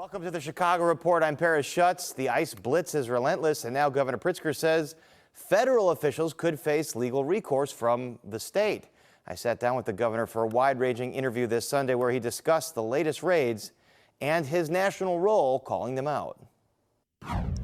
Welcome to the Chicago Report. I'm Paris Schutz. The ICE blitz is relentless, and now Governor Pritzker says federal officials could face legal recourse from the state. I sat down with the governor for a wide-ranging interview this Sunday where he discussed the latest raids and his national role calling them out.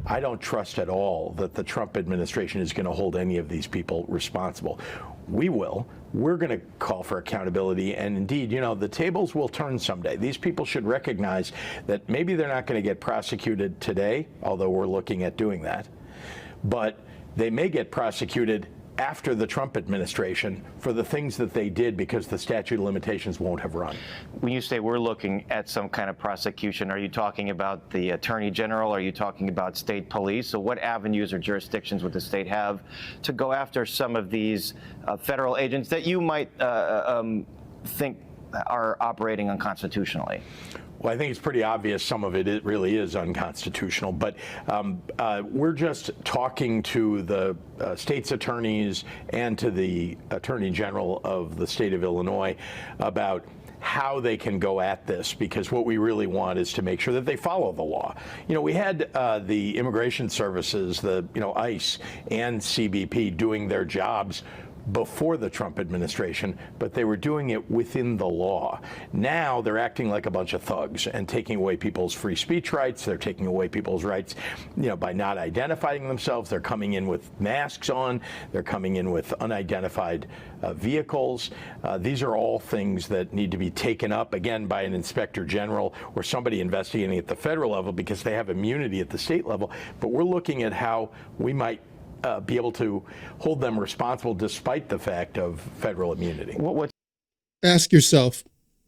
I don't trust at all that the Trump administration is going to hold any of these people responsible. We will. We're going to call for accountability. And indeed, you know, the tables will turn someday. These people should recognize that maybe they're not going to get prosecuted today, although we're looking at doing that. But they may get prosecuted after the Trump administration for the things that they did because the statute of limitations won't have run. When you say we're looking at some kind of prosecution, are you talking about the Attorney General? Are you talking about state police? So what avenues or jurisdictions would the state have to go after some of these federal agents that you might think are operating unconstitutionally? Well, I think it's pretty obvious some of it really is unconstitutional, but we're just talking to the state's attorneys and to the Attorney General of the state of Illinois about how they can go at this, because what we really want is to make sure that they follow the law. You know, we had the immigration services, ICE and CBP doing their jobs before the Trump administration, but they were doing it within the law. Now they're acting like a bunch of thugs and taking away people's free speech rights. They're taking away people's rights, by not identifying themselves. They're coming in with masks on. They're coming in with unidentified vehicles. These are all things that need to be taken up, again, by an inspector general or somebody investigating at the federal level, because they have immunity at the state level. But we're looking at how we might be able to hold them responsible despite the fact of federal immunity. Ask yourself,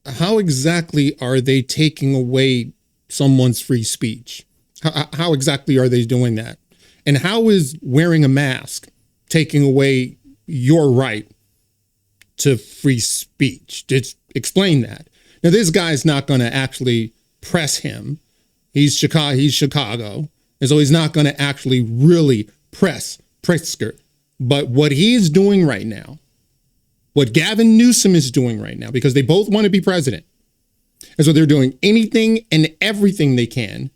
how exactly are they taking away someone's free speech? How exactly are they doing that? And how is wearing a mask taking away your right to free speech? Just explain that. Now, this guy's not going to actually press him. He's Chicago, and so he's not going to actually really press Pritzker. But what he is doing right now, what Gavin Newsom is doing right now, because they both want to be president, and so they're doing anything and everything they can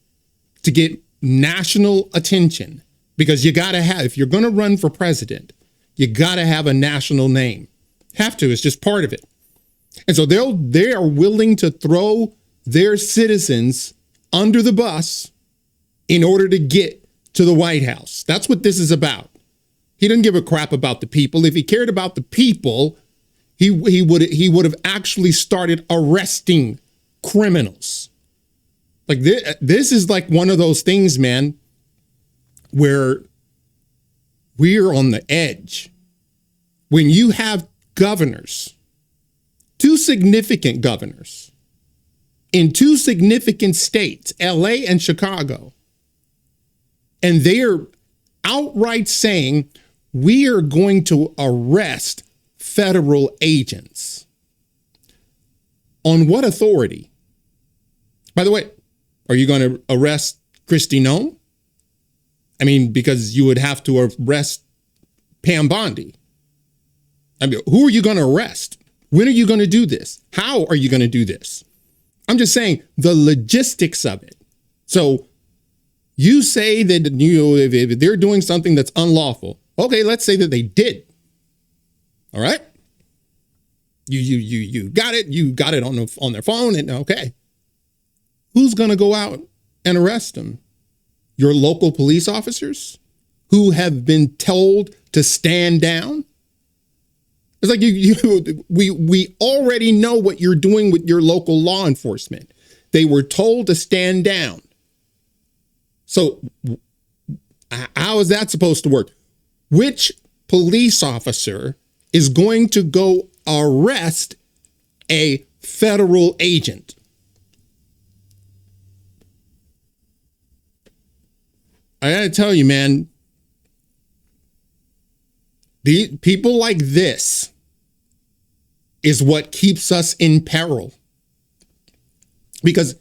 to get national attention, because you got to have, if you're going to run for president, you got to have a national name. Have to, it's just part of it. And so they are willing to throw their citizens under the bus in order to get to the White House. That's what this is about. He doesn't give a crap about the people. If he cared about the people, he would have actually started arresting criminals. Like this is like one of those things, man, where we're on the edge. When you have governors, two significant governors in two significant states, LA and Chicago, and they're outright saying, we are going to arrest federal agents. On what authority? By the way, are you going to arrest Kristi Noem? I mean, because you would have to arrest Pam Bondi. I mean, who are you going to arrest? When are you going to do this? How are you going to do this? I'm just saying the logistics of it. So you say that if they're doing something that's unlawful. Okay, let's say that they did. All right. You got it. You got it on their phone, and okay. Who's going to go out and arrest them? Your local police officers who have been told to stand down? It's like we already know what you're doing with your local law enforcement. They were told to stand down. So how is that supposed to work? Which police officer is going to go arrest a federal agent? I got to tell you, man, the people like this is what keeps us in peril. Because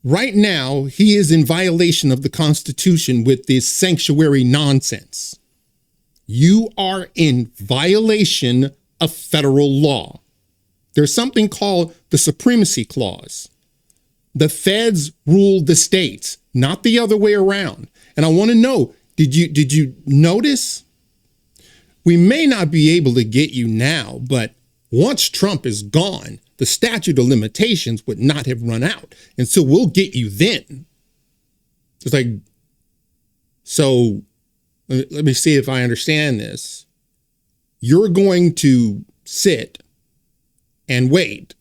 right now, he is in violation of the Constitution with this sanctuary nonsense. You are in violation of federal law. There's something called the Supremacy Clause. The feds rule the states, not the other way around. And I want to know, did you notice? We may not be able to get you now, but once Trump is gone, the statute of limitations would not have run out. And so we'll get you then. It's like, so let me see if I understand this. You're going to sit and wait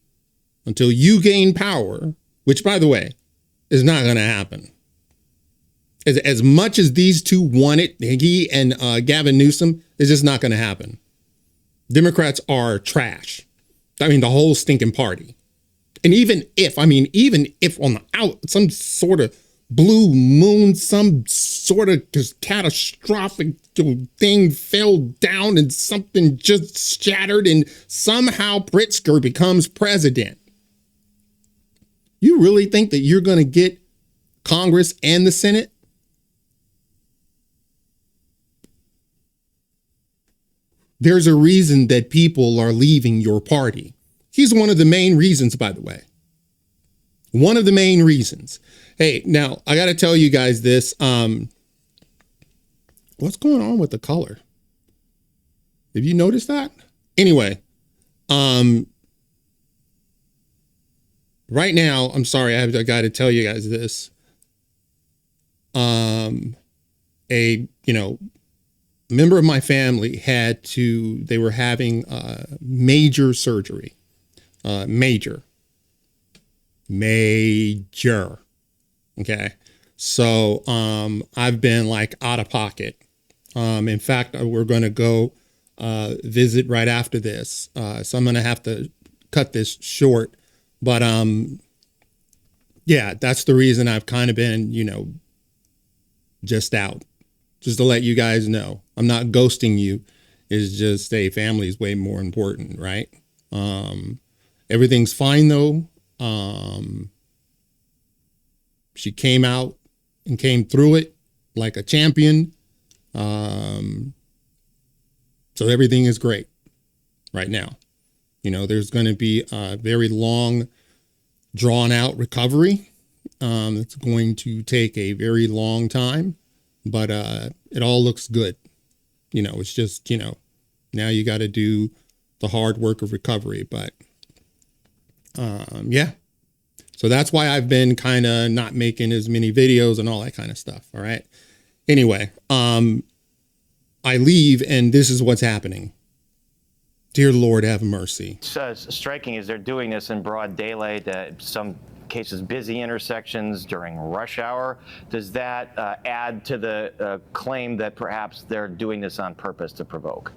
until you gain power, which, by the way, is not going to happen. As much as these two want it, he and Gavin Newsom, it's just not going to happen. Democrats are trash. I mean, the whole stinking party. And even if on the out, some sort of blue moon, some sort of just catastrophic thing fell down and something just shattered and somehow Pritzker becomes president. You really think that you're going to get Congress and the Senate? There's a reason that people are leaving your party. He's one of the main reasons, by the way. One of the main reasons. Hey, now I got to tell you guys this. What's going on with the color? Have you noticed that? Anyway, right now, I'm sorry, I got to tell you guys this. Member of my family they were having major surgery. Major. Okay. So I've been like out of pocket. In fact, we're going to go visit right after this. So I'm going to have to cut this short. But yeah, that's the reason I've kind of been, just out. Just to let you guys know, I'm not ghosting you. It's just, hey, family is way more important, right? Everything's fine though. She came out and came through it like a champion. So everything is great right now. There's going to be a very long, drawn out recovery. It's going to take a very long time. But it all looks good. It's just, now you got to do the hard work of recovery. But yeah. So that's why I've been kind of not making as many videos and all that kind of stuff. All right. Anyway, I leave and this is what's happening. Dear Lord, have mercy. It's striking as they're doing this in broad daylight, some cases busy intersections during rush hour. Does that add to the claim that perhaps they're doing this on purpose to provoke?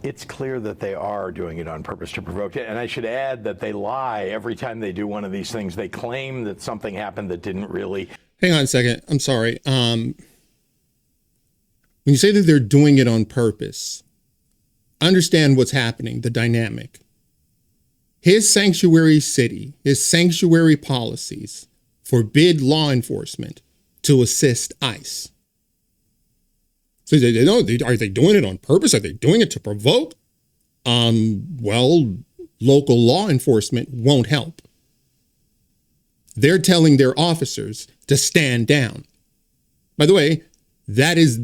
It's clear that they are doing it on purpose to provoke it. And I should add that they lie every time they do one of these things. They claim that something happened that didn't really. Hang on a second. I'm sorry. When you say that they're doing it on purpose, understand what's happening, the dynamic. His sanctuary city, his sanctuary policies forbid law enforcement to assist ICE. So are they doing it on purpose? Are they doing it to provoke? Well, local law enforcement won't help. They're telling their officers to stand down. By the way, that is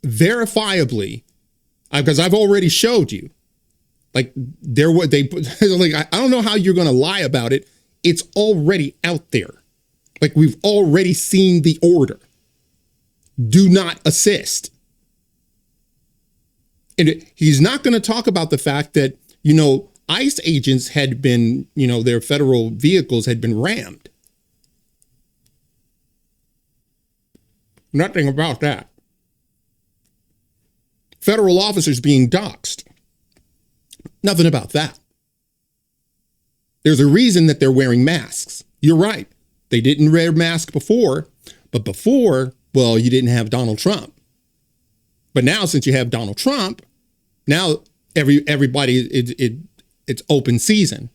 verifiably, because I've already showed you, like I don't know how you're going to lie about it. It's already out there. Like we've already seen the order. Do not assist. And he's not going to talk about the fact that, ICE agents had been, their federal vehicles had been rammed. Nothing about that. Federal officers being doxxed. Nothing about that. There's a reason that they're wearing masks. You're right. They didn't wear masks before, but before, well, you didn't have Donald Trump. But now, since you have Donald Trump, now everybody, it's open season.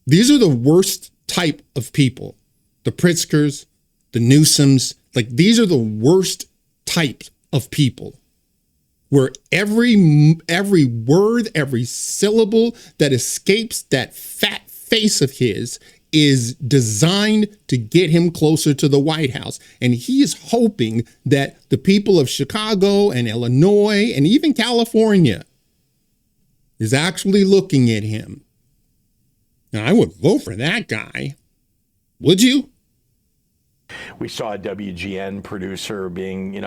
These are the worst type of people. The Pritzkers, the Newsoms, like these are the worst type of people. where every word, every syllable that escapes that fat face of his is designed to get him closer to the White House. And he is hoping that the people of Chicago and Illinois and even California is actually looking at him. Now, I would vote for that guy. Would you? We saw a WGN producer being,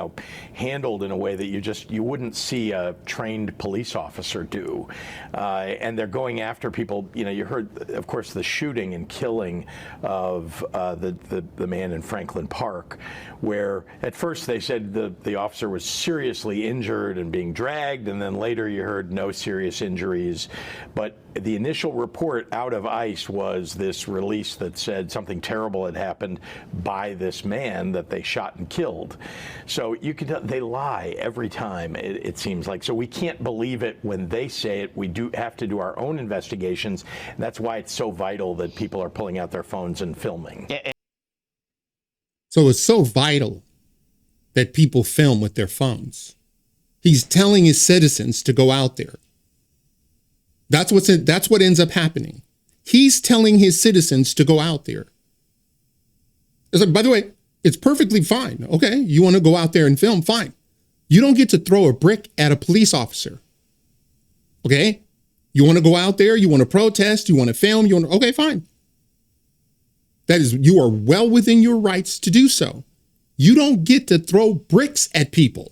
handled in a way that you wouldn't see a trained police officer do. And they're going after people. You heard, of course, the shooting and killing of the man in Franklin Park, where at first they said the officer was seriously injured and being dragged, and then later you heard no serious injuries. But the initial report out of ICE was this release that said something terrible had happened by this man that they shot and killed. So you can tell they lie every time, it seems like. So we can't believe it when they say it. We do have to do our own investigations. And that's why it's so vital that people are pulling out their phones and filming. So it's so vital that people film with their phones. He's telling his citizens to go out there. That's what ends up happening. He's telling his citizens to go out there. It's like, by the way, it's perfectly fine. Okay, you want to go out there and film, fine. You don't get to throw a brick at a police officer. Okay? You want to go out there, you want to protest, you want to film, okay, fine. You are well within your rights to do so. You don't get to throw bricks at people.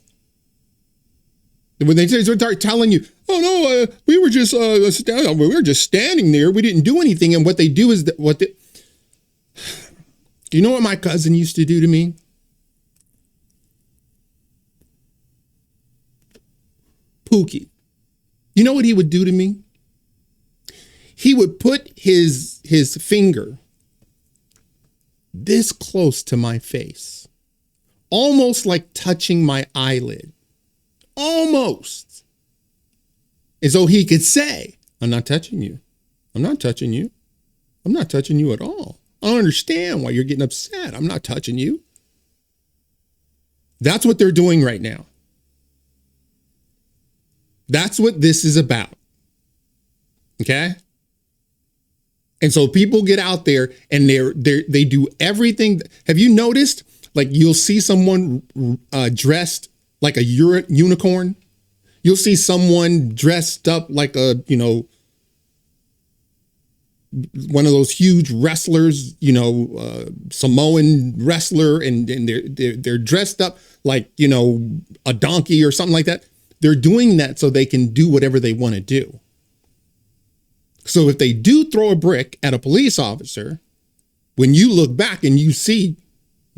When they start telling you, oh no, we were just standing there, we didn't do anything, and what they do is do you know what my cousin used to do to me? Pookie. You know what he would do to me? He would put his finger this close to my face, almost like touching my eyelid. Almost. As though he could say, I'm not touching you. I'm not touching you. I'm not touching you at all. I don't understand why you're getting upset. I'm not touching you. That's what they're doing right now. That's what this is about. Okay? And so people get out there and they do everything. Have you noticed? Like, you'll see someone dressed like a unicorn. You'll see someone dressed up like one of those huge wrestlers, Samoan wrestler, and they're dressed up like, a donkey or something like that. They're doing that so they can do whatever they want to do. So if they do throw a brick at a police officer, when you look back and you see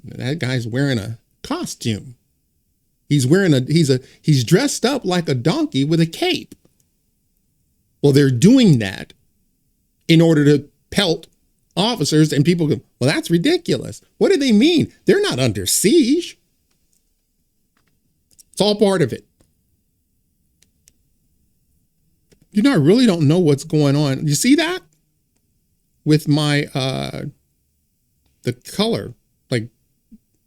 that guy's wearing a costume, he's dressed up like a donkey with a cape. Well, they're doing that in order to pelt officers, and people go, well, that's ridiculous. What do they mean? They're not under siege. It's all part of it. I really don't know what's going on. You see that? With my, the color, like,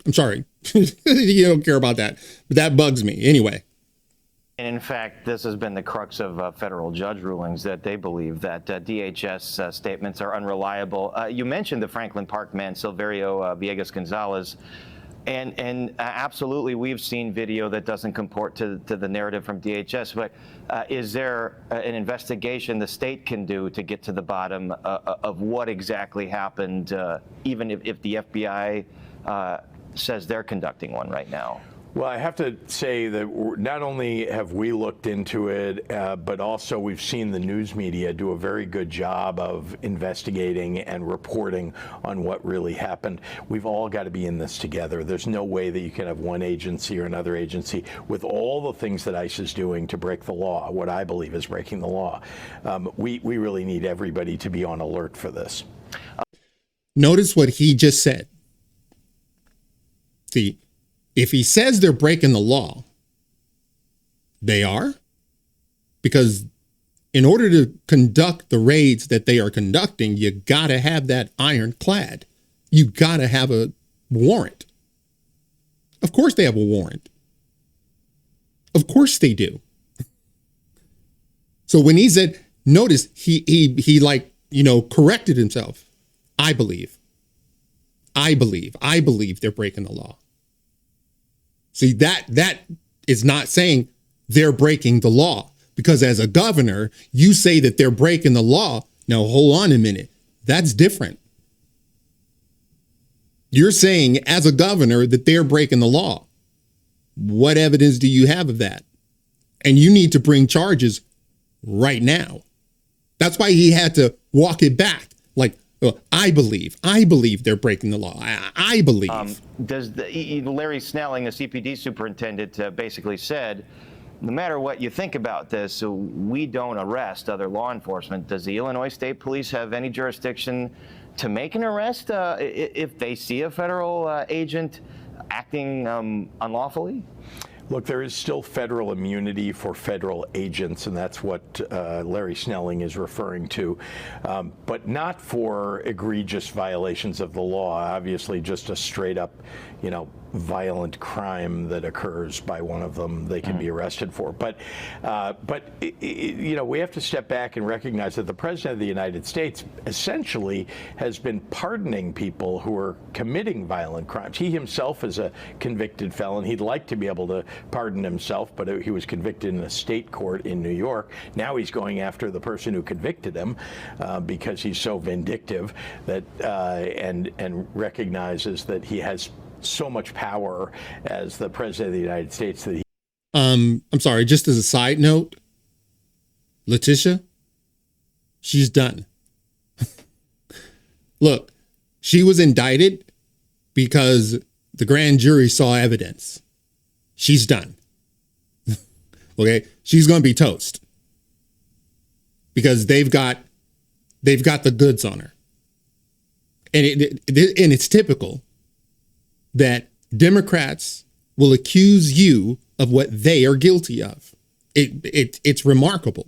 I'm sorry. You don't care about that, but that bugs me anyway. And in fact, this has been the crux of federal judge rulings, that they believe that DHS statements are unreliable. You mentioned the Franklin Park man, Silverio Villegas Gonzalez. And absolutely, we've seen video that doesn't comport to the narrative from DHS. But is there an investigation the state can do to get to the bottom of what exactly happened, even if the FBI says they're conducting one right now? Well, I have to say that not only have we looked into it, but also we've seen the news media do a very good job of investigating and reporting on what really happened. We've all got to be in this together. There's no way that you can have one agency or another agency with all the things that ICE is doing to break the law, what I believe is breaking the law. We really need everybody to be on alert for this. Notice what he just said. See, if he says they're breaking the law, they are. Because in order to conduct the raids that they are conducting, you got to have that ironclad. You got to have a warrant. Of course they have a warrant. Of course they do. So when he said, notice he like, corrected himself. I believe they're breaking the law. See, that is not saying they're breaking the law, because as a governor, you say that they're breaking the law. Now, hold on a minute. That's different. You're saying as a governor that they're breaking the law. What evidence do you have of that? And you need to bring charges right now. That's why he had to walk it back. Like, I believe they're breaking the law. I believe. Does Larry Snelling, the CPD superintendent, basically said, no matter what you think about this, we don't arrest other law enforcement. Does the Illinois State Police have any jurisdiction to make an arrest if they see a federal agent acting unlawfully? Look, there is still federal immunity for federal agents, and that's what Larry Snelling is referring to, but not for egregious violations of the law. Obviously, just a straight up, violent crime that occurs by one of them, they can be arrested for. But we have to step back and recognize that the President of the United States essentially has been pardoning people who are committing violent crimes. He himself is a convicted felon. He'd like to be able to pardon himself, but he was convicted in a state court in New York. Now he's going after the person who convicted him because he's so vindictive that and recognizes that he has so much power as the President of the United States that he. I'm sorry, just as a side note, Letitia, she's done. Look, she was indicted because the grand jury saw evidence. She's done. Okay, she's going to be toast because they've got the goods on her, and it's typical that Democrats will accuse you of what they are guilty of. It's remarkable.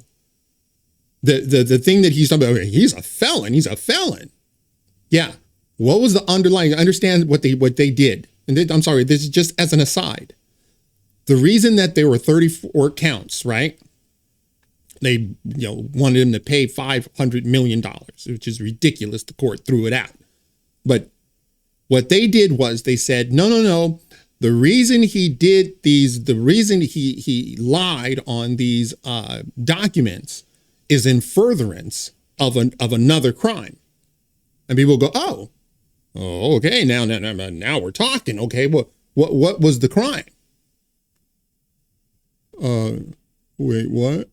The thing that he's talking about, he's a felon. Yeah. What was the underlying? Wanted what they did. And I'm sorry, this is just as an aside. The reason that there were 34 counts, right? They wanted him to pay $500 million, which is ridiculous. The court threw it out. But what they did was they said, no. The reason he did these, the reason he lied on these documents is in furtherance of another crime. And people go, oh, okay, now we're talking. Okay, what was the crime? Wait, what?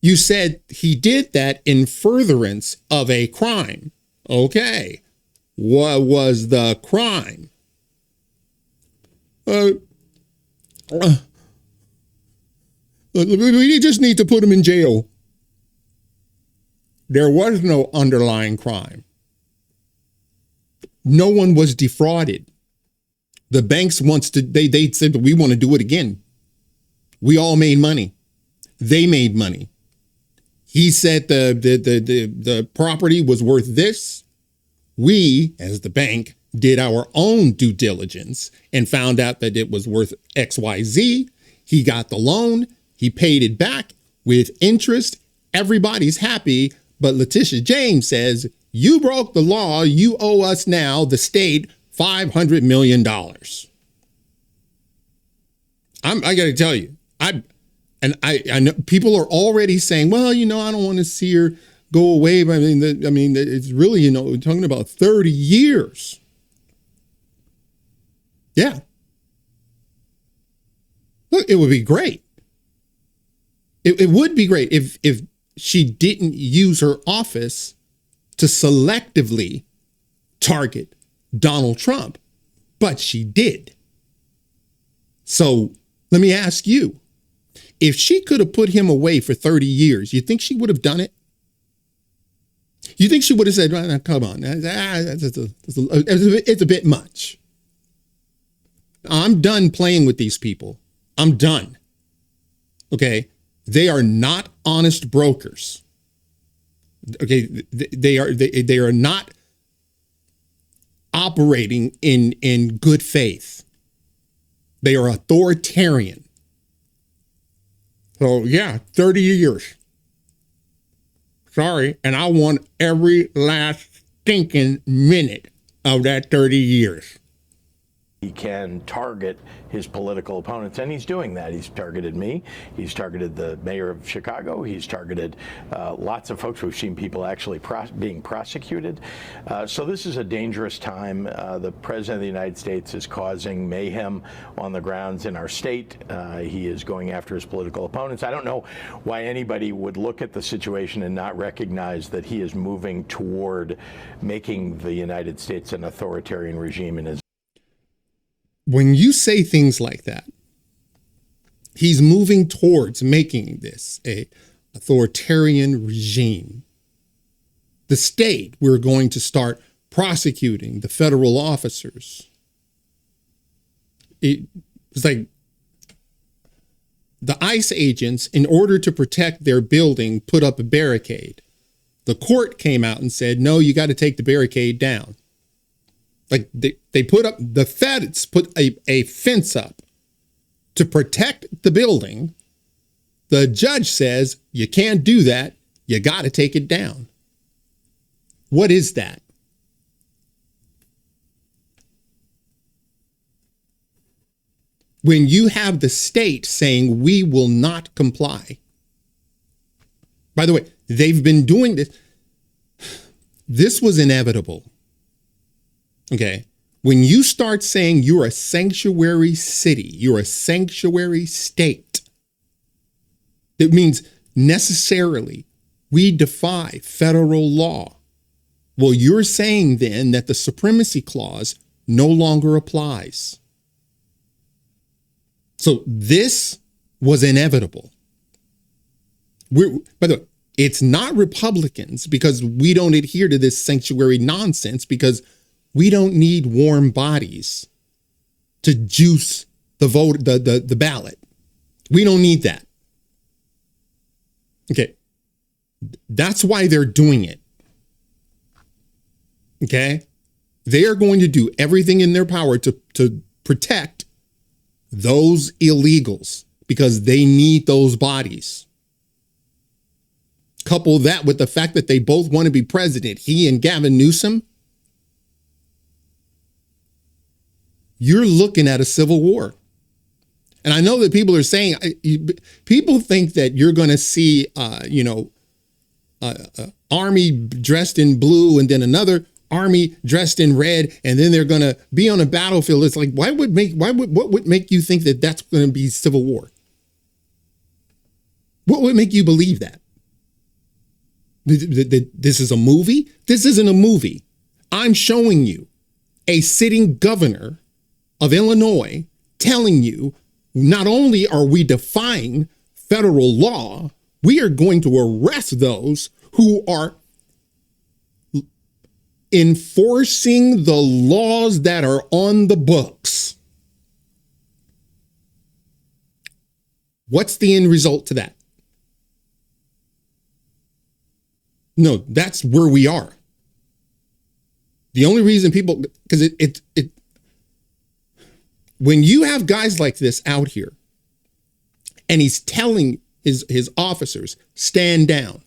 You said he did that in furtherance of a crime. Okay. What was the crime? We just need to put him in jail. There was no underlying crime. No one was defrauded. The banks they said, we want to do it again. We all made money. They made money. He said the property was worth this. We, as the bank, did our own due diligence and found out that it was worth XYZ. He got the loan. He paid it back with interest. Everybody's happy. But Letitia James says, you broke the law. You owe us now, the state, $500 million. I got to tell you, I know people are already saying, well, I don't want to see her go away. But I mean, it's really, we're talking about 30 years. Yeah. Look, it would be great. It would be great if she didn't use her office to selectively target Donald Trump, but she did. So let me ask you, if she could have put him away for 30 years, you think she would have done it? You think she would have said, well, come on, it's a bit much. I'm done playing with these people. I'm done. Okay. They are not honest brokers. Okay. They are not operating in good faith. They are authoritarian. So yeah, 30 years. Sorry, and I want every last stinking minute of that 30 years. He can target his political opponents, and he's doing that. He's targeted me. He's targeted the mayor of Chicago. He's targeted lots of folks. We've seen people actually being prosecuted. So this is a dangerous time. The president of the United States is causing mayhem on the grounds in our state. He is going after his political opponents. I don't know why anybody would look at the situation and not recognize that he is moving toward making the United States an authoritarian regime in his. When you say things like that, he's moving towards making this a authoritarian regime. The state, we're going to start prosecuting the federal officers. It's like the ICE agents, in order to protect their building, put up a barricade. The court came out and said, no, you got to take the barricade down. Like they put up, the feds put a fence up to protect the building. The judge says, you can't do that. You got to take it down. What is that? When you have the state saying, we will not comply. By the way, they've been doing this. This was inevitable. Okay, when you start saying you're a sanctuary city, you're a sanctuary state, it means necessarily we defy federal law. Well, you're saying then that the supremacy clause no longer applies. So this was inevitable. By the way, it's not Republicans, because we don't adhere to this sanctuary nonsense, because we don't need warm bodies to juice the vote, the ballot. We don't need that. Okay. That's why they're doing it. Okay. They are going to do everything in their power to protect those illegals, because they need those bodies. Couple that with the fact that they both want to be president, he and Gavin Newsom. You're looking at a civil war. And I know that people are saying, people think that you're going to see, army dressed in blue and then another army dressed in red, and then they're going to be on a battlefield. It's like, what would make you think that that's going to be civil war? What would make you believe that? This is a movie? This isn't a movie. I'm showing you a sitting governor of Illinois telling you, not only are we defying federal law, we are going to arrest those who are enforcing the laws that are on the books. What's the end result to that? No, that's where we are. The only reason people, because when you have guys like this out here and he's telling his officers, stand down.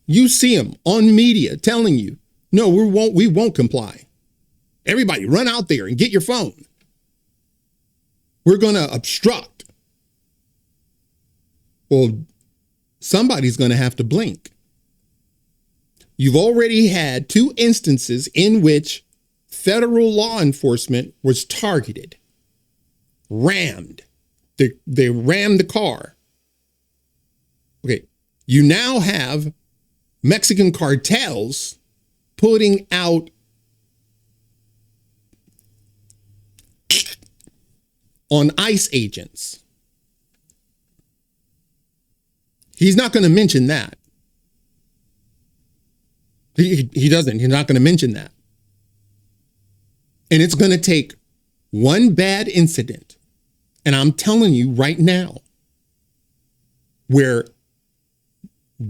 You see him on media telling you, no, we won't comply. Everybody run out there and get your phone. We're going to obstruct. Well, somebody's going to have to blink. You've already had 2 instances in which federal law enforcement was targeted, rammed. They rammed the car. Okay, you now have Mexican cartels putting out on ICE agents. He's not going to mention that. He doesn't. He's not going to mention that. And it's going to take one bad incident. And I'm telling you right now, where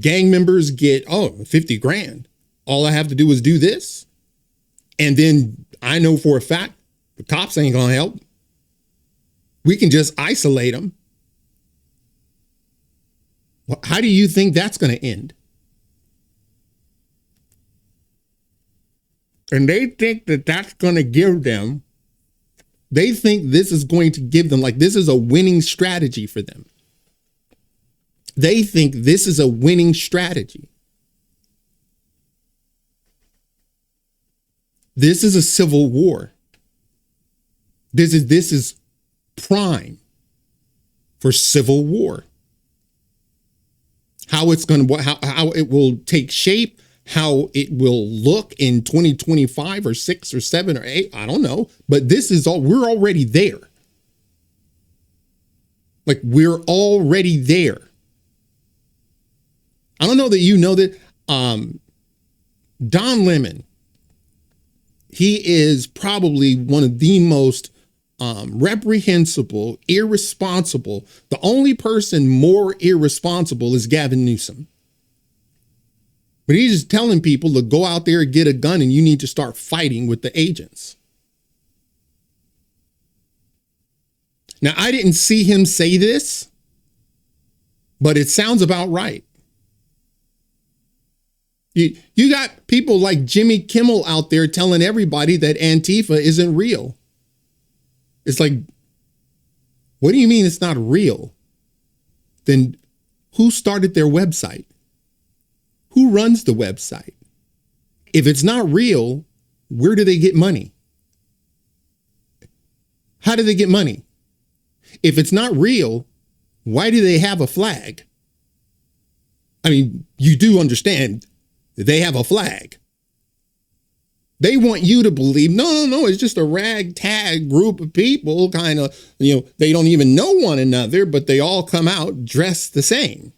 gang members get, 50 grand. All I have to do is do this. And then I know for a fact, the cops ain't going to help. We can just isolate them How do you think that's going to end? And they think that that's going to give them, they think this is going to give them, like, this is a winning strategy for them. They think this is a winning strategy. This is a civil war. This is prime for civil war. How it's going to, how it will take shape, how it will look in 2025 or 6 or 7 or 8, I don't know. But this is all, we're already there. Like, we're already there. I don't know that you know that Don Lemon, he is probably one of the most reprehensible, irresponsible. The only person more irresponsible is Gavin Newsom. But he's just telling people to go out there and get a gun and you need to start fighting with the agents. Now, I didn't see him say this, but it sounds about right. You got people like Jimmy Kimmel out there telling everybody that Antifa isn't real. It's like, what do you mean it's not real? Then who started their website? Who runs the website? If it's not real, where do they get money? How do they get money? If it's not real, why do they have a flag? I mean, you do understand they have a flag. They want you to believe, no, it's just a ragtag group of people, kind of, they don't even know one another, but they all come out dressed the same.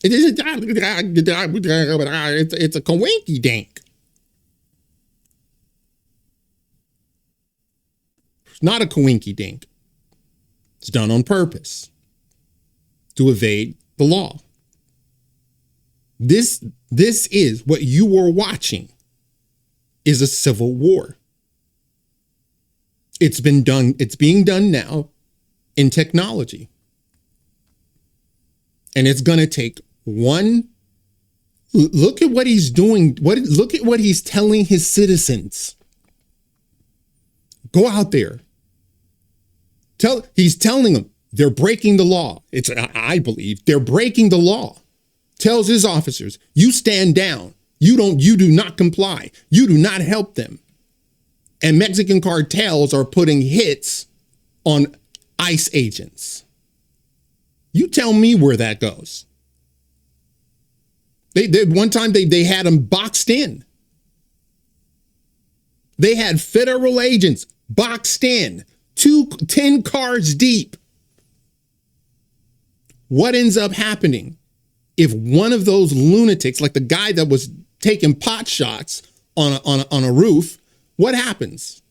It's a coinky dink. It's not a coinky dink. It's done on purpose to evade the law. This is what you are watching is a civil war. It's been done. It's being done now in technology. And it's going to take one. Look at what he's doing. Look at what he's telling his citizens. Go out there. He's telling them they're breaking the law. I believe they're breaking the law. Tells his officers, you stand down. You do not comply. You do not help them. And Mexican cartels are putting hits on ICE agents. You tell me where that goes. One time they had them boxed in. They had federal agents boxed in, 10 cars deep. What ends up happening if one of those lunatics, like the guy that was taking pot shots on a roof, what happens?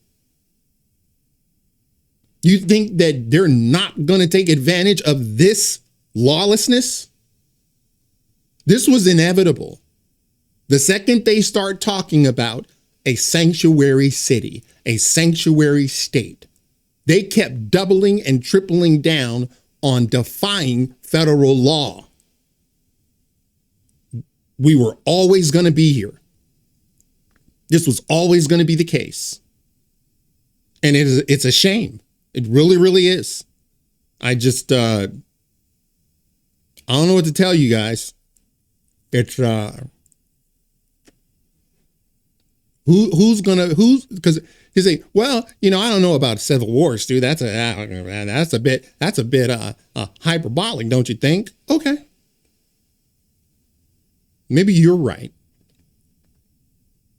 You think that they're not going to take advantage of this lawlessness? This was inevitable. The second they start talking about a sanctuary city, a sanctuary state, they kept doubling and tripling down on defying federal law. We were always going to be here. This was always going to be the case. And it's a shame. It really, really is. I just, I don't know what to tell you guys. It's, because you say, well, I don't know about civil wars, dude. That's a bit hyperbolic, don't you think? Okay. Maybe you're right.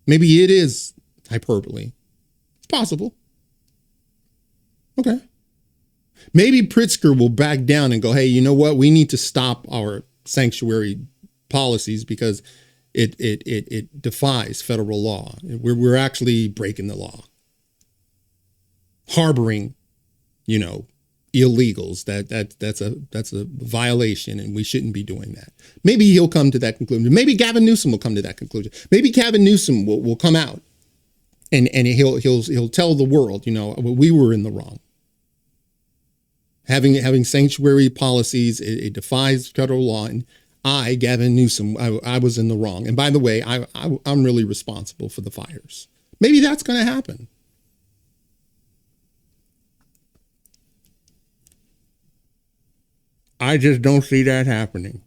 Maybe it is hyperbole. It's possible. Okay. Maybe Pritzker will back down and go, hey, you know what? We need to stop our sanctuary policies because it defies federal law. We're actually breaking the law. Harboring, illegals. That's a violation, and we shouldn't be doing that. Maybe he'll come to that conclusion. Maybe Gavin Newsom will come to that conclusion. Maybe Gavin Newsom will come out and he'll tell the world, we were in the wrong. having sanctuary policies, it defies federal law. And I, Gavin Newsom, I was in the wrong. And by the way, I'm really responsible for the fires. Maybe that's going to happen. I just don't see that happening.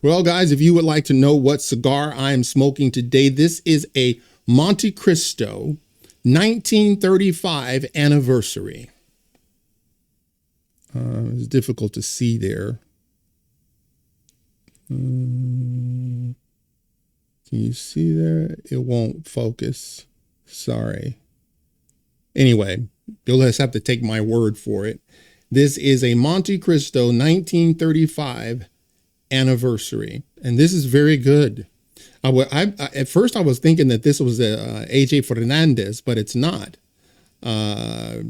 Well, guys, if you would like to know what cigar I am smoking today, this is a Monte Cristo 1935 anniversary. It's difficult to see there. Can you see there? It won't focus. Sorry. Anyway, you'll just have to take my word for it. This is a Monte Cristo 1935 anniversary, and this is very good. At first I was thinking that this was a AJ Fernandez, but it's not. But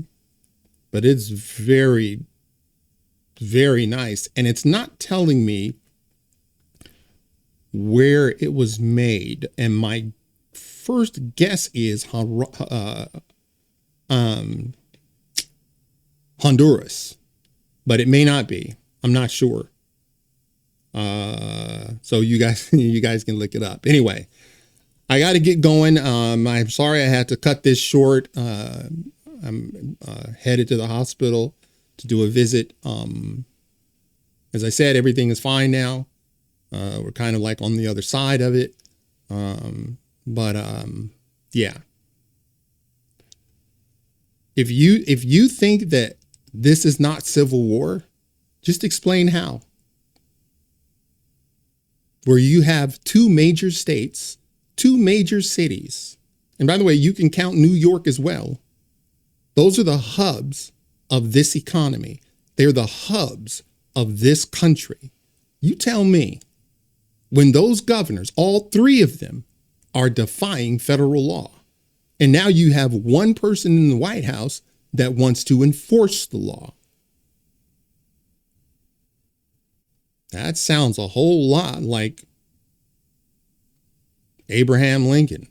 it's very, very nice, and it's not telling me where it was made. And my first guess is Honduras, but it may not be. I'm not sure. So you guys can look it up. Anyway, I got to get going. I'm sorry I had to cut this short. I'm headed to the hospital to do a visit. As I said, everything is fine now. We're kind of like on the other side of it. Yeah. If you think that this is not civil war, just explain how. Where you have two major states, two major cities. And by the way, you can count New York as well. Those are the hubs of this economy. They're the hubs of this country. You tell me, when those governors, all three of them, are defying federal law, and now you have one person in the White House that wants to enforce the law. That sounds a whole lot like Abraham Lincoln.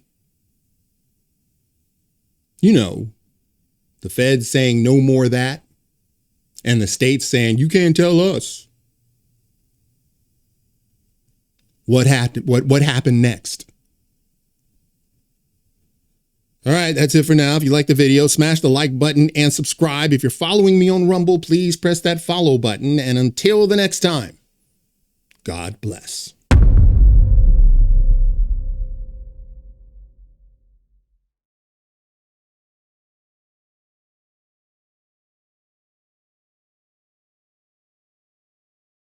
You know, the feds saying no more of that, and the states saying, you can't tell us. What happened next? All right, that's it for now. If you like the video, smash the like button and subscribe. If you're following me on Rumble, please press that follow button. And until the next time, God bless.